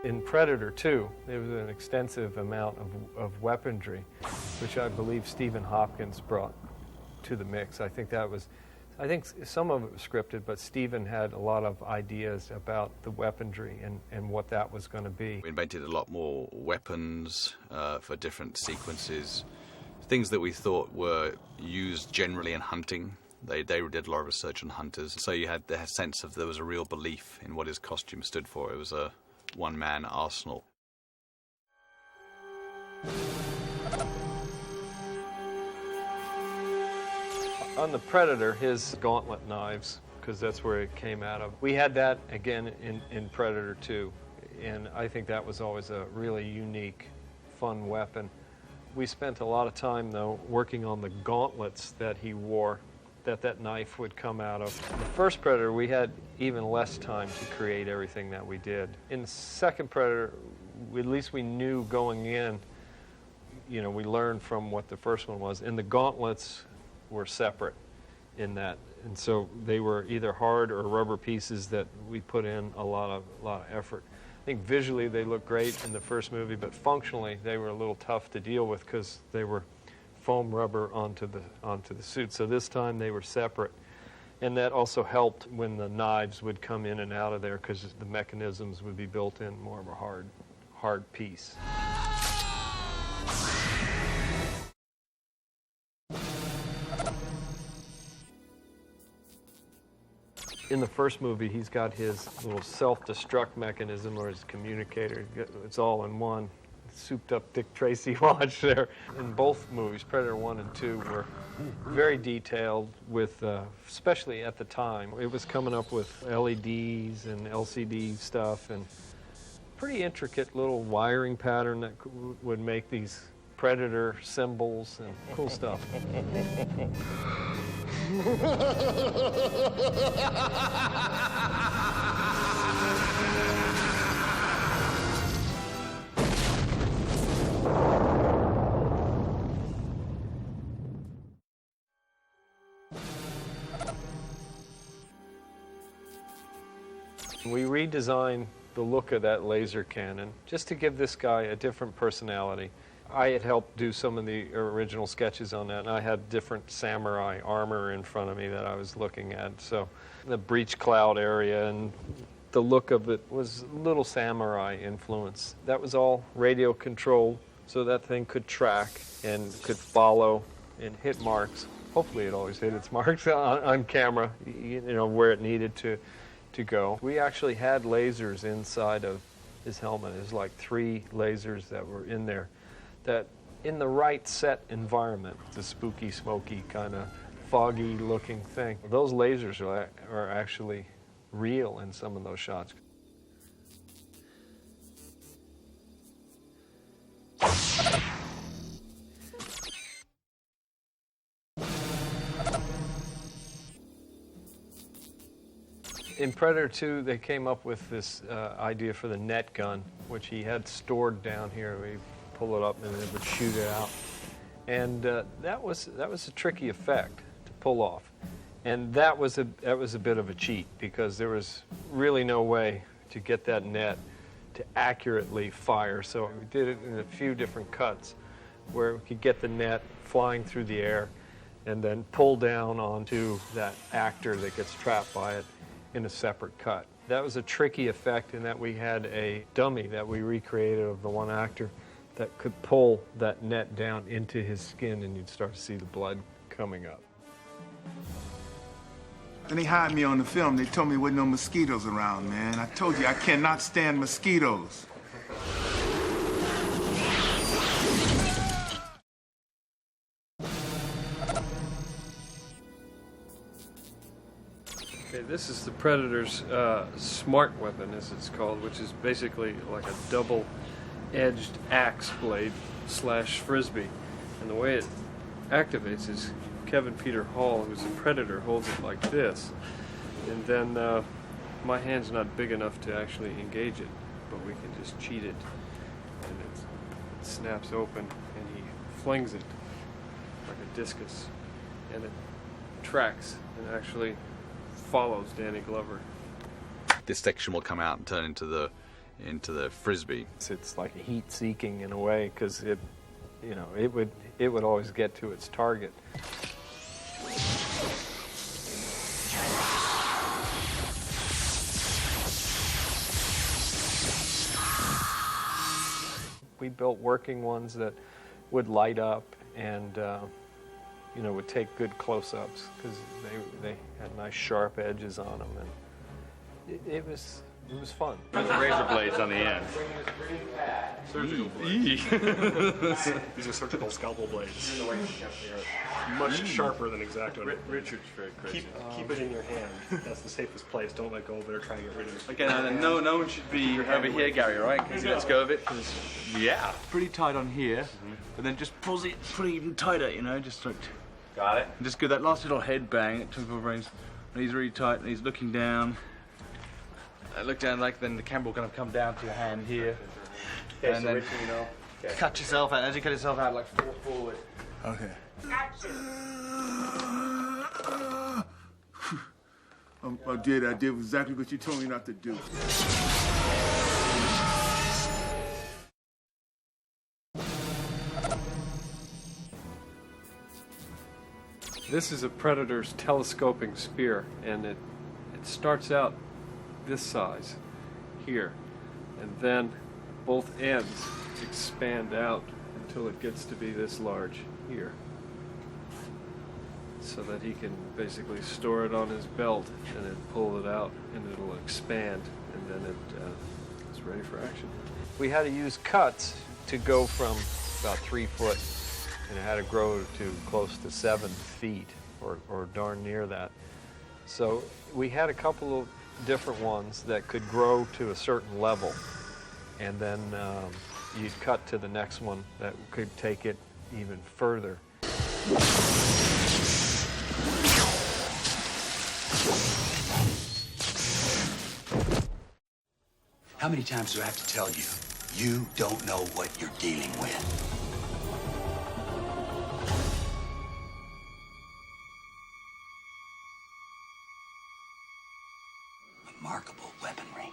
In Predator 2, there was an extensive amount of weaponry, which I believe Stephen Hopkins brought to the mix. I think some of it was scripted, but Stephen had a lot of ideas about the weaponry and what that was going to be. We invented a lot more weapons for different sequences, things that we thought were used generally in hunting. They did a lot of research on hunters, so you had the sense of there was a real belief in what his costume stood for. It was a one-man arsenal. On the Predator, his gauntlet knives, because that's where it came out of. We had that again in Predator 2, and I think that was always a really unique, fun weapon. We spent a lot of time, though, working on the gauntlets that he wore, that knife would come out of. In the first Predator, we had even less time to create everything that we did. In the second Predator, at least we knew going in, we learned from what the first one was, and the gauntlets were separate in that. And so they were either hard or rubber pieces that we put in a lot of effort. I think visually they looked great in the first movie, but functionally they were a little tough to deal with because they were foam rubber onto the suit. So this time they were separate. And that also helped when the knives would come in and out of there because the mechanisms would be built in more of a hard piece. In the first movie, he's got his little self-destruct mechanism or his communicator. It's all in one. Souped-up Dick Tracy watch there. In both movies, Predator 1 and 2 were very detailed with, especially at the time, it was coming up with LEDs and LCD stuff and pretty intricate little wiring pattern that would make these Predator symbols and cool stuff. We redesigned the look of that laser cannon just to give this guy a different personality. I had helped do some of the original sketches on that, and I had different samurai armor in front of me that I was looking at. So the breech cloud area and the look of it was a little samurai influence. That was all radio controlled, so that thing could track and could follow and hit marks. Hopefully it always hit its marks on camera, where it needed to go. We actually had lasers inside of his helmet. There's like 3 lasers that were in there that in the right set environment, the spooky, smoky, kind of foggy looking thing, those lasers are actually real in some of those shots. In Predator 2, they came up with this idea for the net gun, which he had stored down here. We pull it up and it would shoot it out. And that was a tricky effect to pull off. And that was a bit of a cheat because there was really no way to get that net to accurately fire. So we did it in a few different cuts where we could get the net flying through the air and then pull down onto that actor that gets trapped by it in a separate cut. That was a tricky effect in that we had a dummy that we recreated of the one actor that could pull that net down into his skin and you'd start to see the blood coming up. Then they hired me on the film. They told me there wasn't no mosquitoes around, man. I told you I cannot stand mosquitoes. Okay, this is the Predator's smart weapon, as it's called, which is basically like a double-edged axe blade / frisbee. And the way it activates is Kevin Peter Hall, who's a Predator, holds it like this. And then my hand's not big enough to actually engage it, but we can just cheat it. And it snaps open, and he flings it like a discus. And it tracks and actually follows Danny Glover. This section will come out and turn into the into the frisbee. It's like heat seeking in a way, because it would always get to its target. We built working ones that would light up and would take good close-ups, because they had nice sharp edges on them, and it was fun. With razor blades on the end. Surgical blades. These are surgical scalpel blades. Much sharper than X-Acto. Richard's very crazy. Keep it in your hand. That's the safest place. Don't let go of it or try to get rid of it. Okay, now then, no one should be over here, Gary, right? Because he lets go of it. Yeah. Pretty tight on here, but then just pulls it pretty even tighter, just like... Got it. Just give that last little head bang at Twinkle Brains. And he's really tight and he's looking down. Look down, like then the camera will kind of come down to your hand here. Okay, and so then Richard, cut yourself out. As you cut yourself out, like fall forward. Okay. I did exactly what you told me not to do. This is a Predator's telescoping spear, and it starts out this size here, and then both ends expand out until it gets to be this large here, so that he can basically store it on his belt and then pull it out, and it'll expand, and then it's ready for action. We had to use cuts to go from about 3 foot, and it had to grow to close to 7 feet, or darn near that. So we had a couple of different ones that could grow to a certain level, and then you'd cut to the next one that could take it even further. How many times do I have to tell you? You don't know what you're dealing with. Remarkable weaponry.